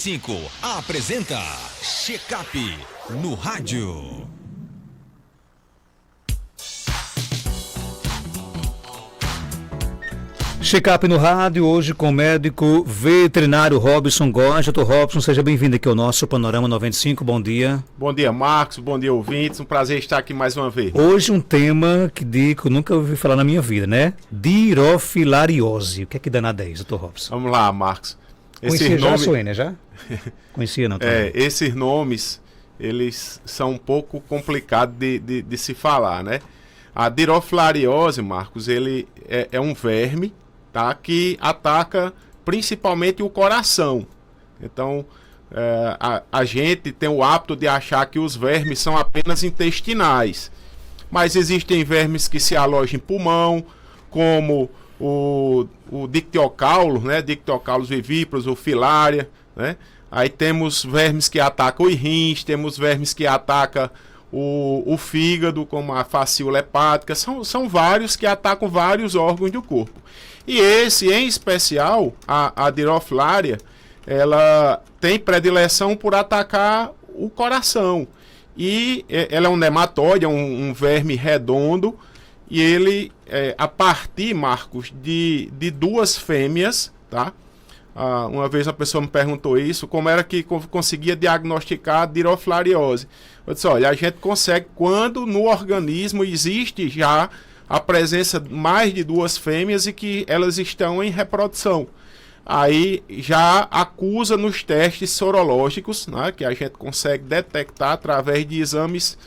5 apresenta Check-up no rádio. Check-up no rádio, hoje com o médico veterinário Robson Góes. Doutor Robson, seja bem-vindo aqui ao nosso Panorama 95, bom dia. Bom dia, Marcos, bom dia, ouvintes, um prazer estar aqui mais uma vez. Hoje um tema que eu nunca ouvi falar na minha vida, né? Dirofilariose. O que é que danada é isso, doutor Robson? Vamos lá, Marcos. Conhecia já a Suênia, já? Conhecia não? Esses nomes, eles são um pouco complicados de se falar, né? A dirofilariose, Marcos, ele é um verme, tá, que ataca principalmente o coração. Então, a gente tem o hábito de achar que os vermes são apenas intestinais. Mas existem vermes que se alojam em pulmão, como o dictiocaulo, né? Dictiocaulos vivíparos, o filária, né? Aí temos vermes que atacam os rins, temos vermes que atacam o fígado, como a fascícula hepática. São vários que atacam vários órgãos do corpo. E esse, em especial, a dirofilária, ela tem predileção por atacar o coração. E ela é um nematóide, é um verme redondo. E ele, a partir, Marcos, de duas fêmeas, tá? Uma vez uma pessoa me perguntou isso, como era que conseguia diagnosticar a dirofilariose. Eu disse, olha, a gente consegue quando no organismo existe já a presença de mais de duas fêmeas e que elas estão em reprodução. Aí já acusa nos testes sorológicos, né, que a gente consegue detectar através de exames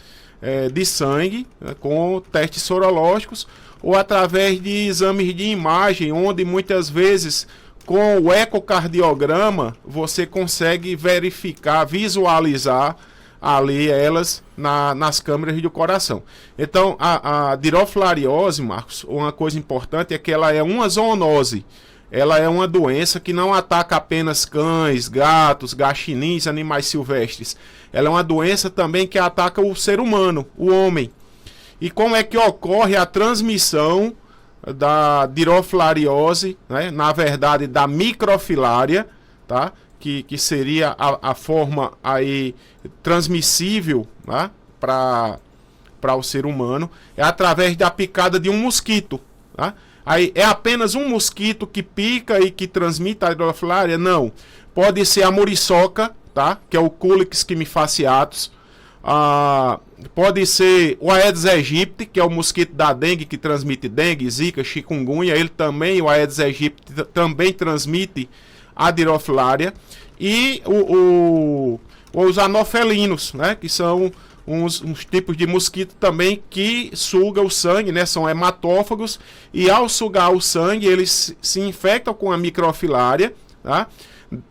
de sangue, né, com testes sorológicos, ou através de exames de imagem, onde muitas vezes com o ecocardiograma você consegue verificar, visualizar ali elas nas câmeras do coração. Então a dirofilariose, Marcos, uma coisa importante é que ela é uma zoonose. Ela é uma doença que não ataca apenas cães, gatos, guaxinins, animais silvestres. Ela é uma doença também que ataca o ser humano, o homem. E como é que ocorre a transmissão da dirofilariose, né? Na verdade da microfilária, tá? Que seria a forma aí transmissível, né? Para o ser humano, é através da picada de um mosquito, tá? Aí é apenas um mosquito que pica e que transmite a dirofilária? Não. Pode ser a muriçoca, tá? Que é o Culex quimifaciatus. Pode ser o Aedes aegypti, que é o mosquito da dengue, que transmite dengue, zika, chikungunya. Ele também, o Aedes aegypti, também transmite a dirofilária. E os anofelinos, né? Que são uns tipos de mosquito também que sugam o sangue, né? São hematófagos. E ao sugar o sangue, eles se infectam com a microfilária, tá?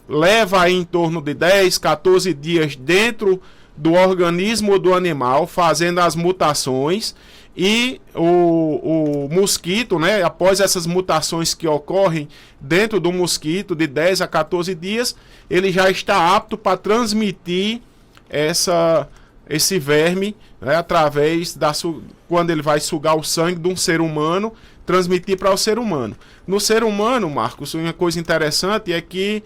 Leva aí em torno de 10, 14 dias dentro do organismo do animal, fazendo as mutações, e o mosquito, né, após essas mutações que ocorrem dentro do mosquito de 10 a 14 dias, ele já está apto para transmitir esse verme, né, através quando ele vai sugar o sangue de um ser humano, transmitir para o ser humano. No ser humano, Marcos, uma coisa interessante é que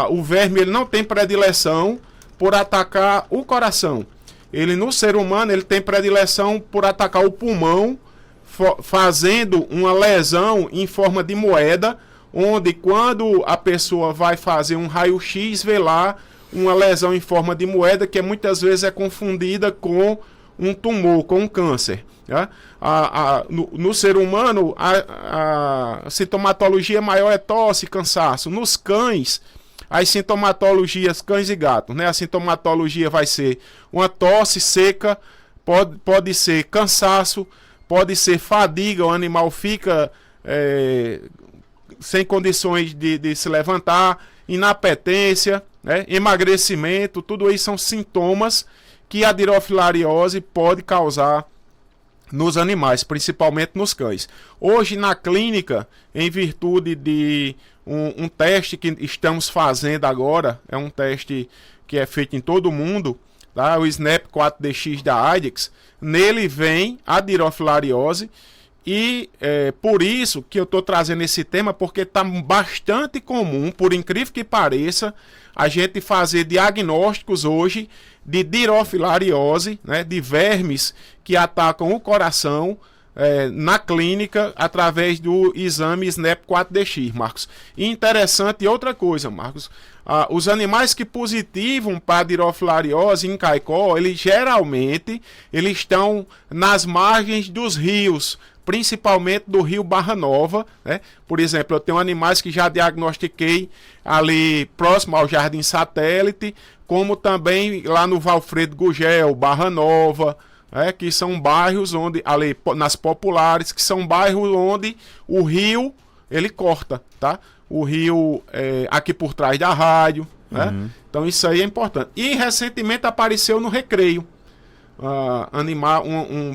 o verme ele não tem predileção por atacar o coração. Ele, no ser humano, ele tem predileção por atacar o pulmão, fazendo uma lesão em forma de moeda, onde quando a pessoa vai fazer um raio-x, vê lá uma lesão em forma de moeda, que muitas vezes é confundida com um tumor, com um câncer. Tá? No ser humano, a sintomatologia maior é tosse, cansaço. Nos cães, as sintomatologias, cães e gatos, né? A sintomatologia vai ser uma tosse seca, pode ser cansaço, pode ser fadiga, o animal fica sem condições de se levantar, inapetência, né? Emagrecimento, tudo isso são sintomas que a dirofilariose pode causar nos animais, principalmente nos cães. Hoje na clínica, em virtude de um teste que estamos fazendo agora, é um teste que é feito em todo o mundo, tá? O SNAP 4DX da IDEXX, nele vem a dirofilariose, E por isso que eu estou trazendo esse tema, porque está bastante comum, por incrível que pareça, a gente fazer diagnósticos hoje de dirofilariose, né, de vermes que atacam o coração, na clínica através do exame SNAP-4DX, Marcos. E interessante outra coisa, Marcos, os animais que positivam para dirofilariose em Caicó, eles geralmente estão nas margens dos rios, principalmente do rio Barra Nova, né? Por exemplo, eu tenho animais que já diagnostiquei ali próximo ao Jardim Satélite, como também lá no Valfredo Gugel, Barra Nova, que são bairros onde, ali nas populares, que são bairros onde o rio, ele corta, tá? O rio aqui por trás da rádio, né? Então isso aí é importante. E recentemente apareceu no Recreio,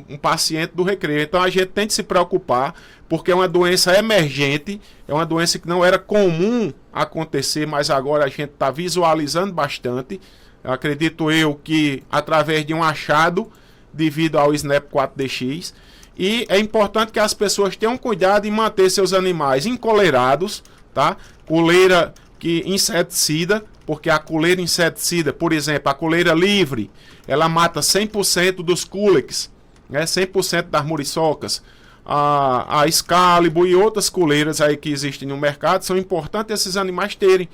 um paciente do Recreio. Então a gente tem que se preocupar, porque é uma doença emergente, é uma doença que não era comum acontecer, mas agora a gente está visualizando bastante. Acredito eu que através de um achado devido ao SNAP-4DX, e é importante que as pessoas tenham cuidado em manter seus animais encoleirados, tá? Coleira inseticida, porque a coleira inseticida, por exemplo, a coleira livre, ela mata 100% dos culex, né? 100% das muriçocas. A Excalibur e outras coleiras aí que existem no mercado, são importantes esses animais terem,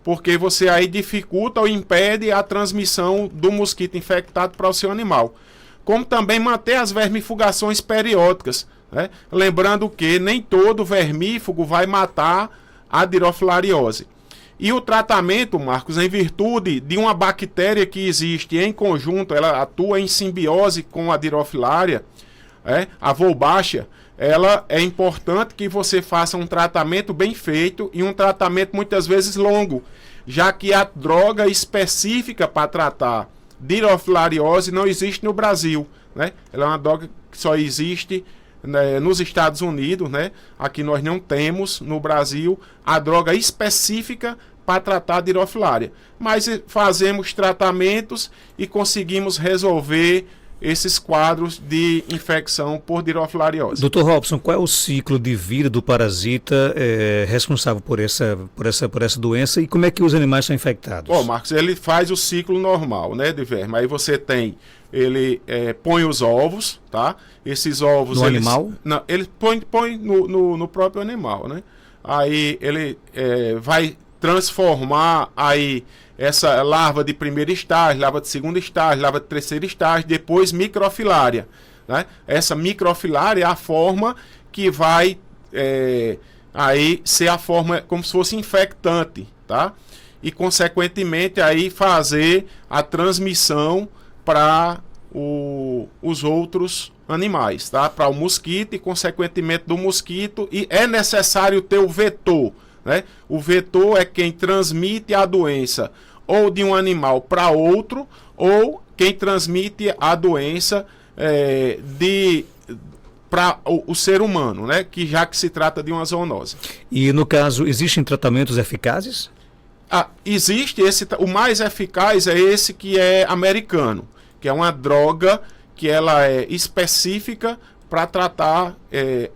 porque você aí dificulta ou impede a transmissão do mosquito infectado para o seu animal. Como também manter as vermifugações periódicas, né? Lembrando que nem todo vermífugo vai matar a dirofilariose. E o tratamento, Marcos, em virtude de uma bactéria que existe em conjunto, ela atua em simbiose com a dirofilária, a Wolbachia, ela é importante que você faça um tratamento bem feito e um tratamento muitas vezes longo, já que a droga específica para tratar dirofilariose não existe no Brasil, né? Ela é uma droga que só existe, né, nos Estados Unidos, né? Aqui nós não temos no Brasil a droga específica para tratar a dirofilária, mas fazemos tratamentos e conseguimos resolver esses quadros de infecção por dirofilariose. Dr. Robson, qual é o ciclo de vida do parasita responsável por essa doença e como é que os animais são infectados? Marcos, ele faz o ciclo normal, né, de verme. Aí você tem, ele põe os ovos, tá? Esses ovos... No animal? Não, ele põe no próprio animal, né? Aí ele vai transformar aí essa larva de primeiro estágio, larva de segundo estágio, larva de terceiro estágio, depois microfilária, né? Essa microfilária é a forma que vai aí ser a forma como se fosse infectante, tá? E consequentemente aí fazer a transmissão para os outros animais, tá? Para o mosquito e consequentemente do mosquito, e é necessário ter o vetor, né? O vetor é quem transmite a doença ou de um animal para outro, ou quem transmite a doença para o ser humano, né? Já que se trata de uma zoonose. E no caso, existem tratamentos eficazes? Existe o mais eficaz é esse que é americano, que é uma droga que ela é específica para tratar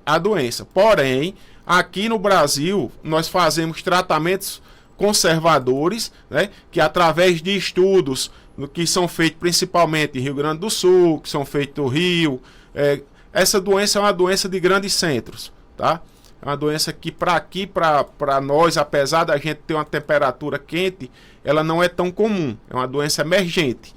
a doença. Porém, aqui no Brasil, nós fazemos tratamentos conservadores, né, que através de estudos que são feitos principalmente em Rio Grande do Sul, que são feitos no Rio, essa doença é uma doença de grandes centros, tá? É uma doença que para nós, apesar da gente ter uma temperatura quente, ela não é tão comum, é uma doença emergente.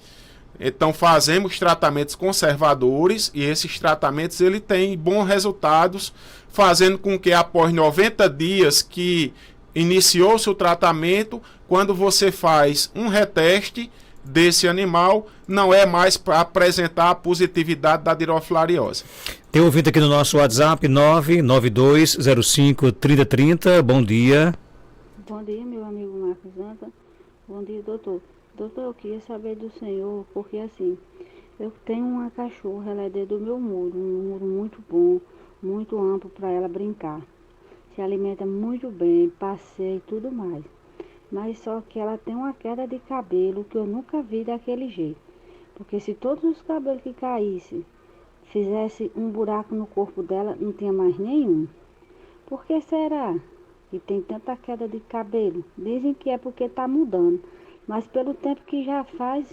Então fazemos tratamentos conservadores e esses tratamentos ele tem bons resultados, fazendo com que após 90 dias que iniciou-se o tratamento, quando você faz um reteste desse animal, não é mais para apresentar a positividade da dirofilariose. Tem ouvinte aqui no nosso WhatsApp 992053030. Bom dia. Bom dia, meu amigo Marcos Anta. Bom dia, doutor. Doutor, eu queria saber do senhor, porque assim, eu tenho uma cachorra, ela é dentro do meu muro, um muro muito bom, muito amplo para ela brincar. Se alimenta muito bem, passeia e tudo mais. Mas só que ela tem uma queda de cabelo que eu nunca vi daquele jeito. Porque se todos os cabelos que caíssem fizesse um buraco no corpo dela, não tinha mais nenhum. Por que será que tem tanta queda de cabelo? Dizem que é porque está mudando, mas pelo tempo que já faz,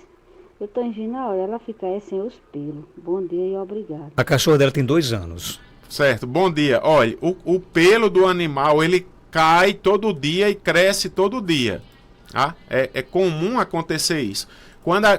eu estou indo na hora, ela fica sem os pelos. Bom dia e obrigado. A cachorra dela tem 2 anos. Certo, bom dia. Olha, o pelo do animal, ele cai todo dia e cresce todo dia. Tá? É comum acontecer isso.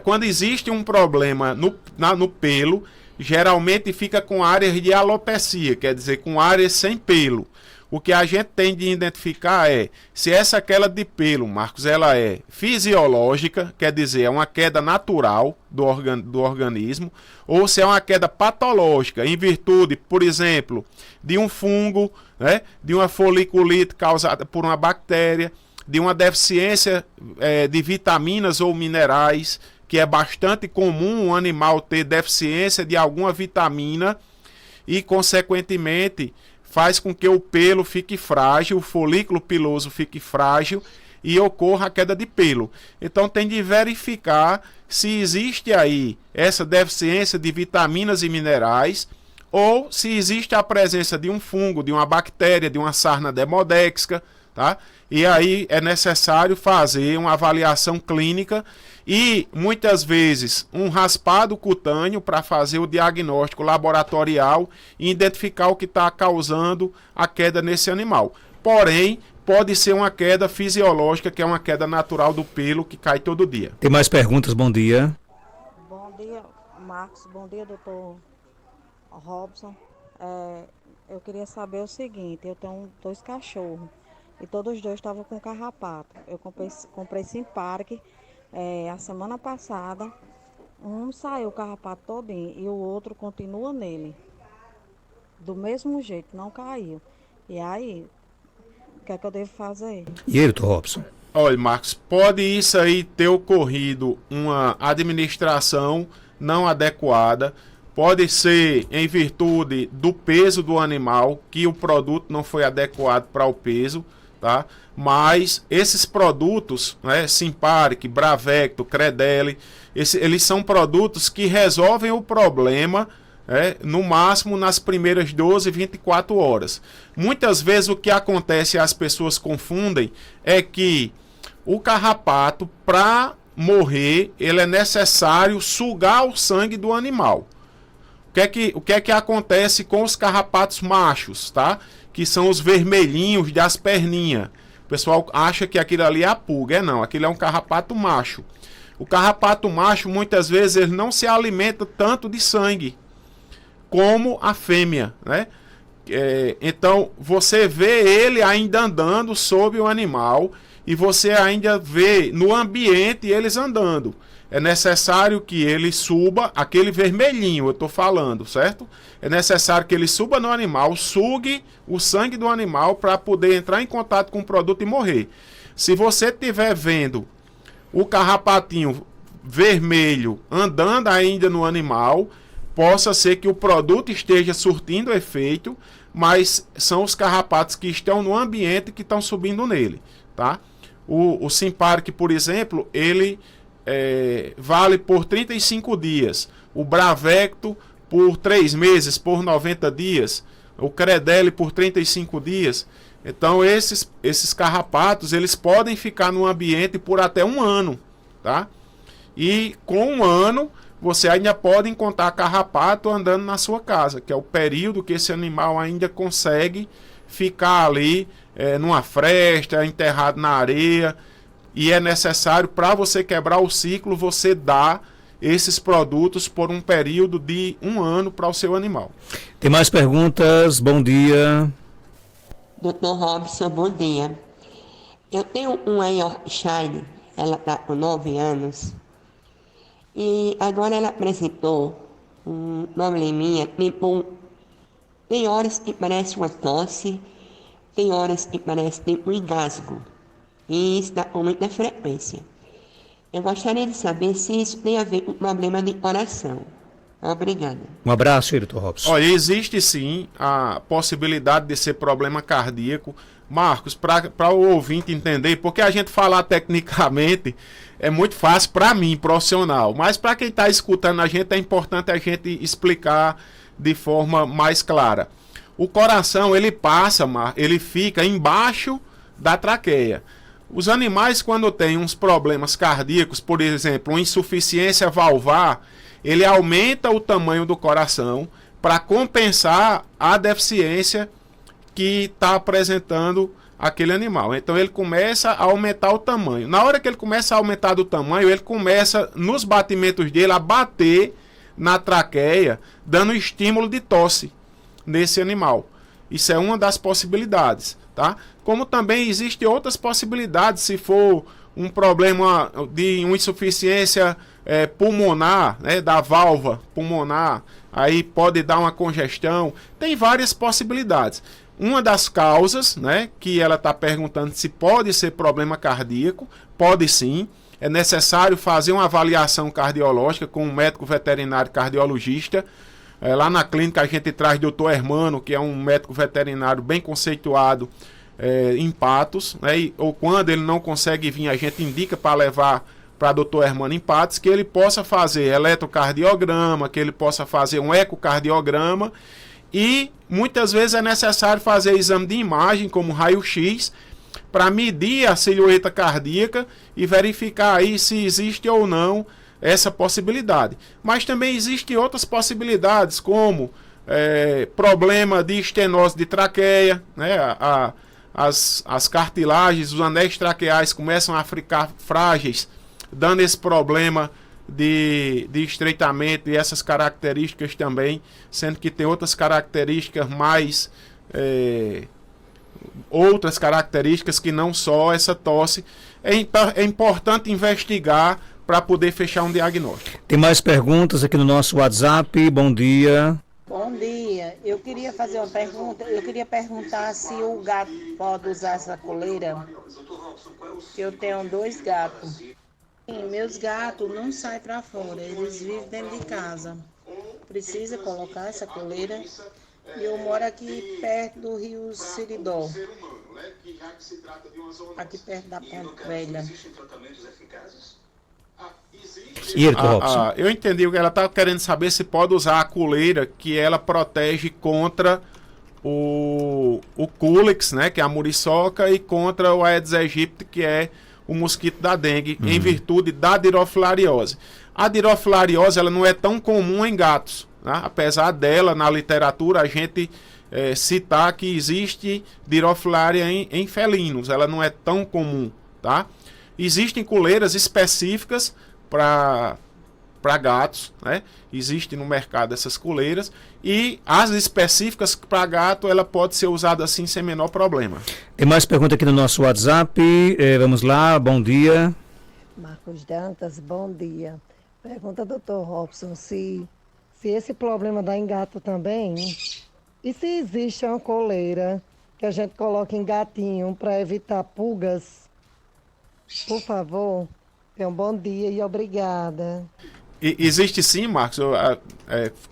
Quando existe um problema no pelo, geralmente fica com áreas de alopecia, quer dizer, com áreas sem pelo. O que a gente tem de identificar é se essa queda de pelo, Marcos, ela é fisiológica, quer dizer, é uma queda natural do organismo, ou se é uma queda patológica, em virtude, por exemplo, de um fungo, né, de uma foliculite causada por uma bactéria, de uma deficiência de vitaminas ou minerais, que é bastante comum um animal ter deficiência de alguma vitamina e, consequentemente, faz com que o pelo fique frágil, o folículo piloso fique frágil e ocorra a queda de pelo. Então tem de verificar se existe aí essa deficiência de vitaminas e minerais ou se existe a presença de um fungo, de uma bactéria, de uma sarna demodéxica, tá? E aí é necessário fazer uma avaliação clínica e, muitas vezes, um raspado cutâneo para fazer o diagnóstico laboratorial e identificar o que está causando a queda nesse animal. Porém, pode ser uma queda fisiológica, que é uma queda natural do pelo que cai todo dia. Tem mais perguntas? Bom dia. Bom dia, Marcos. Bom dia, doutor Robson. Eu queria saber o seguinte, eu tenho 2 cachorros. E todos os 2 estavam com carrapato. Eu comprei Simparic a semana passada. Um saiu o carrapato todinho e o outro continua nele. Do mesmo jeito, não caiu. E aí, o que é que eu devo fazer? E aí, doutor Robson? Olha, Marcos, pode isso aí ter ocorrido uma administração não adequada. Pode ser em virtude do peso do animal, que o produto não foi adequado para o peso. Tá? Mas esses produtos, né, Simparic, Bravecto, Credelio, eles são produtos que resolvem o problema, no máximo nas primeiras 12, 24 horas. Muitas vezes o que acontece e as pessoas confundem é que o carrapato, para morrer, ele é necessário sugar o sangue do animal. O que é que acontece com os carrapatos machos, tá? Que são os vermelhinhos das perninhas. O pessoal acha que aquilo ali é a pulga. Não, aquilo é um carrapato macho. O carrapato macho, muitas vezes, ele não se alimenta tanto de sangue como a fêmea, né? Então, você vê ele ainda andando sob o animal e você ainda vê no ambiente eles andando. É necessário que ele suba, aquele vermelhinho eu estou falando, certo? É necessário que ele suba no animal, sugue o sangue do animal para poder entrar em contato com o produto e morrer. Se você estiver vendo o carrapatinho vermelho andando ainda no animal, possa ser que o produto esteja surtindo efeito, mas são os carrapatos que estão no ambiente que estão subindo nele, tá? O Simparic, por exemplo, ele vale por 35 dias, o Bravecto por 3 meses, por 90 dias, o Credelio por 35 dias. Então esses carrapatos, eles podem ficar no ambiente por até 1 ano, tá? E com 1 ano, você ainda pode encontrar carrapato andando na sua casa, que é o período que esse animal ainda consegue ficar ali numa fresta, enterrado na areia. E é necessário, para você quebrar o ciclo, você dar esses produtos por um período de 1 ano para o seu animal. Tem mais perguntas? Bom dia. Doutor Robson, bom dia. Eu tenho uma Yorkshire, ela está com 9 anos. E agora ela apresentou um probleminha, tipo, tem horas que parece uma tosse, tem horas que parece tipo um engasgo. E isso dá com muita frequência. Eu gostaria de saber se isso tem a ver com problema de coração. Obrigada. Um abraço, doutor Robson. Olha, existe sim a possibilidade de ser problema cardíaco. Marcos, para o ouvinte entender, porque a gente falar tecnicamente é muito fácil para mim, profissional, mas para quem está escutando a gente é importante a gente explicar de forma mais clara. O coração, ele fica embaixo da traqueia. Os animais, quando têm uns problemas cardíacos, por exemplo, uma insuficiência valvar, ele aumenta o tamanho do coração para compensar a deficiência que está apresentando aquele animal. Então ele começa a aumentar o tamanho. Na hora que ele começa a aumentar do tamanho, ele começa, nos batimentos dele, a bater na traqueia, dando estímulo de tosse nesse animal. Isso é uma das possibilidades, tá? Como também existem outras possibilidades, se for um problema de uma insuficiência pulmonar, né, da válvula pulmonar, aí pode dar uma congestão. Tem várias possibilidades. Uma das causas, né, que ela está perguntando se pode ser problema cardíaco, pode sim. É necessário fazer uma avaliação cardiológica com um médico veterinário cardiologista. Lá na clínica a gente traz o Dr. Hermano, que é um médico veterinário bem conceituado em Patos, né, ou quando ele não consegue vir, a gente indica para levar para Dr. Hermano em Patos, que ele possa fazer eletrocardiograma, que ele possa fazer um ecocardiograma, e muitas vezes é necessário fazer exame de imagem, como raio-x, para medir a silhueta cardíaca e verificar aí se existe ou não essa possibilidade. Mas também existem outras possibilidades, como problema de estenose de traqueia, né? As cartilagens, os anéis traqueais começam a ficar frágeis, dando esse problema de estreitamento e essas características também, sendo que tem outras características mais... outras características que não só essa tosse. É importante investigar para poder fechar um diagnóstico. Tem mais perguntas aqui no nosso WhatsApp. Bom dia. Bom dia. Eu queria fazer uma pergunta. Eu queria perguntar se o gato pode usar essa coleira. Eu tenho 2 gatos. Sim, meus gatos não saem para fora. Eles vivem dentro de casa. Precisa colocar essa coleira. E eu moro aqui perto do rio Siridó, aqui perto da Ponte Velha. Eu entendi o que ela está querendo saber, se pode usar a coleira que ela protege contra o Culex, né, que é a muriçoca, e contra o Aedes aegypti, que é o mosquito da dengue, em virtude da dirofilariose. A dirofilariose ela não é tão comum em gatos, né? Apesar dela, na literatura, a gente citar que existe dirofilária em felinos, ela não é tão comum, tá? Existem coleiras específicas para gatos, né? Existem no mercado essas coleiras, e as específicas para gato, ela pode ser usada assim sem menor problema. Tem mais pergunta aqui no nosso WhatsApp. Vamos lá, bom dia. Marcos Dantas, bom dia. Pergunta ao Dr. Robson se esse problema dá em gato também, e se existe uma coleira que a gente coloca em gatinho para evitar pulgas. Por favor, tenha um bom dia e obrigada. Existe sim, Marcos.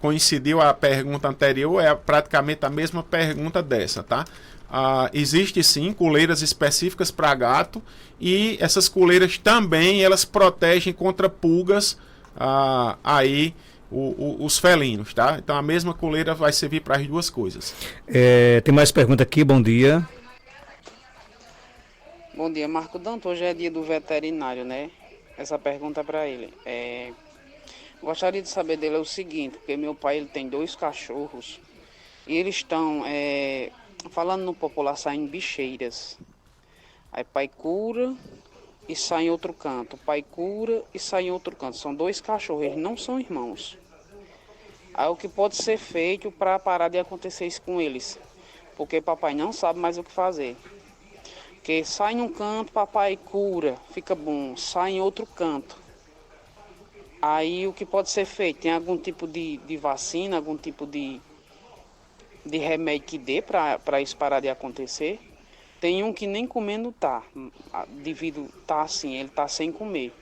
Coincidiu a pergunta anterior, é praticamente a mesma pergunta dessa, tá? Existe sim coleiras específicas para gato, e essas coleiras também elas protegem contra pulgas os felinos, tá? Então a mesma coleira vai servir para as duas coisas. Tem mais pergunta aqui, bom dia. Bom dia, Marco Danto. Hoje é dia do veterinário, né? Essa pergunta é para ele. Gostaria de saber dele o seguinte, porque meu pai ele tem 2 cachorros e eles estão, falando no popular, saem bicheiras. Aí pai cura e sai em outro canto, pai cura e sai em outro canto. São 2 cachorros, eles não são irmãos. Aí o que pode ser feito para parar de acontecer isso com eles? Porque papai não sabe mais o que fazer. Porque sai num canto, papai cura, fica bom, sai em outro canto. Aí o que pode ser feito? Tem algum tipo de vacina, algum tipo de remédio que dê para isso parar de acontecer? Tem um que nem comendo tá, devido tá assim, ele tá sem comer.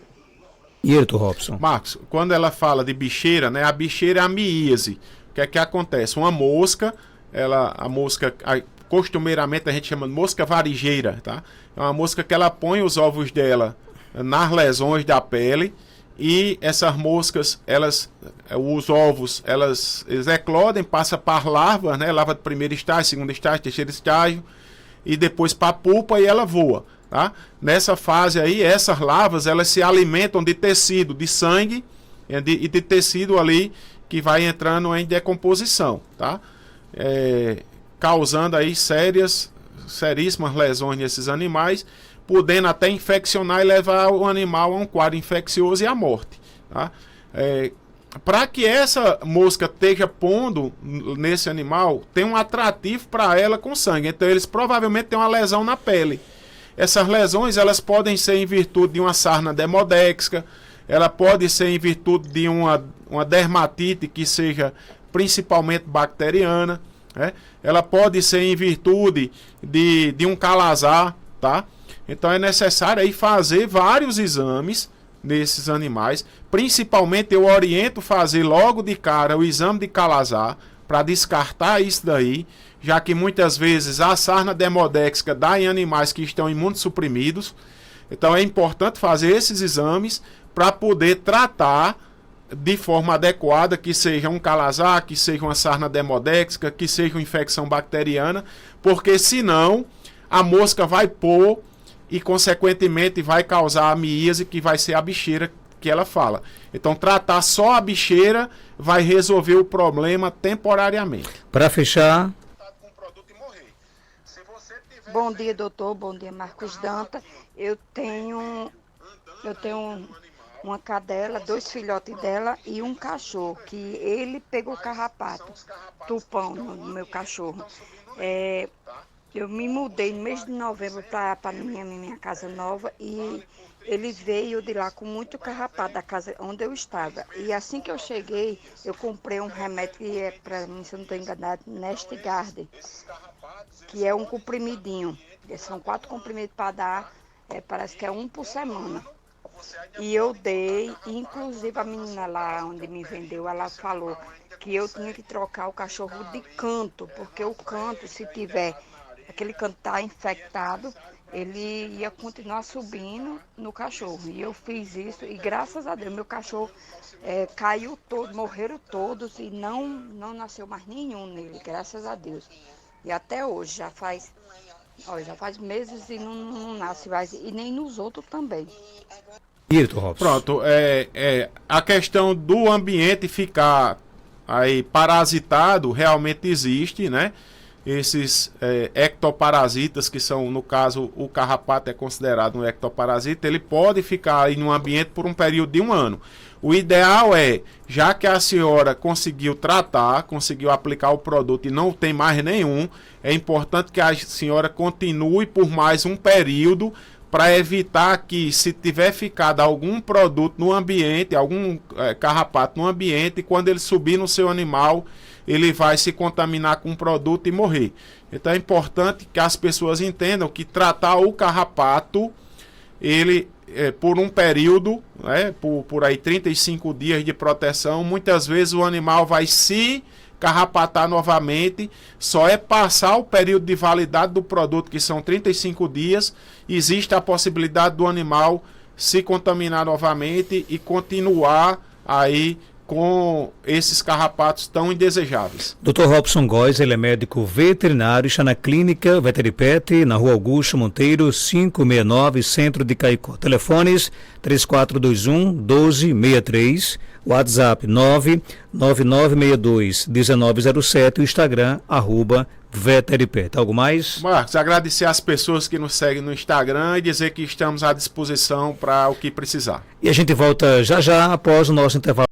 E ele, Robson? Marcos, quando ela fala de bicheira, né, a bicheira é a miíase. O que é que acontece? Uma mosca, a mosca, costumeiramente a gente chama de mosca varigeira, tá? É uma mosca que ela põe os ovos dela nas lesões da pele, e essas moscas, os ovos, eles eclodem, passa para larva, né? Larva de primeiro estágio, segundo estágio, terceiro estágio, e depois para a pupa e ela voa, tá? Nessa fase aí, essas larvas, elas se alimentam de tecido, de sangue e de tecido ali que vai entrando em decomposição, tá? Causando aí seríssimas lesões nesses animais, podendo até infeccionar e levar o animal a um quadro infeccioso e à morte, tá? Para que essa mosca esteja pondo nesse animal, tem um atrativo para ela com sangue. Então eles provavelmente têm uma lesão na pele. Essas lesões, elas podem ser em virtude de uma sarna demodéxica, ela pode ser em virtude de uma dermatite que seja principalmente bacteriana, né? Ela pode ser em virtude de um calazar, tá? Então é necessário aí fazer vários exames nesses animais. Principalmente eu oriento fazer logo de cara o exame de calazar para descartar isso daí, já que muitas vezes a sarna demodéxica dá em animais que estão imunossuprimidos. Então é importante fazer esses exames para poder tratar de forma adequada, que seja um calazar, que seja uma sarna demodéxica, que seja uma infecção bacteriana, porque senão a mosca vai pôr e consequentemente vai causar a miíase, que vai ser a bicheira que ela fala. Então tratar só a bicheira vai resolver o problema temporariamente. Para fechar... Bom dia, doutor. Bom dia, Marcos Danta. Eu tenho uma cadela, 2 filhotes dela e um cachorro, que ele pegou carrapato, tupão no meu cachorro. Eu me mudei no mês de novembro para minha casa nova e ele veio de lá com muito carrapato da casa onde eu estava. E assim que eu cheguei, eu comprei um remédio que é, para mim, se eu não estou enganado, NestGuard, que é um comprimidinho. São 4 comprimidos para dar, parece que é 1 por semana. E eu dei, inclusive a menina lá onde me vendeu, ela falou que eu tinha que trocar o cachorro de canto, porque o canto, se tiver, aquele canto tá infectado, ele ia continuar subindo no cachorro. E eu fiz isso e graças a Deus, meu cachorro caiu todo, morreram todos e não nasceu mais nenhum nele, graças a Deus. E até hoje, já faz meses e não nasce mais, e nem nos outros também. Pronto, a questão do ambiente ficar aí parasitado realmente existe, né? Esses ectoparasitas, que são, no caso, o carrapato é considerado um ectoparasita, ele pode ficar aí no ambiente por um período de 1 ano. O ideal já que a senhora conseguiu tratar, conseguiu aplicar o produto e não tem mais nenhum, é importante que a senhora continue por mais um período para evitar que, se tiver ficado algum produto no ambiente, algum carrapato no ambiente, quando ele subir no seu animal, ele vai se contaminar com o produto e morrer. Então é importante que as pessoas entendam que tratar o carrapato, ele por um período, por aí 35 dias de proteção, muitas vezes o animal vai se carrapatar novamente, só é passar o período de validade do produto, que são 35 dias, existe a possibilidade do animal se contaminar novamente e continuar aí com esses carrapatos tão indesejáveis. Dr. Robson Góes, ele é médico veterinário, está na clínica Veteripet, na Rua Augusto Monteiro, 569, Centro de Caicó. Telefones 3421-1263, WhatsApp 99962-1907, o Instagram, @Veteripet. Algo mais? Marcos, agradecer às pessoas que nos seguem no Instagram e dizer que estamos à disposição para o que precisar. E a gente volta já após o nosso intervalo.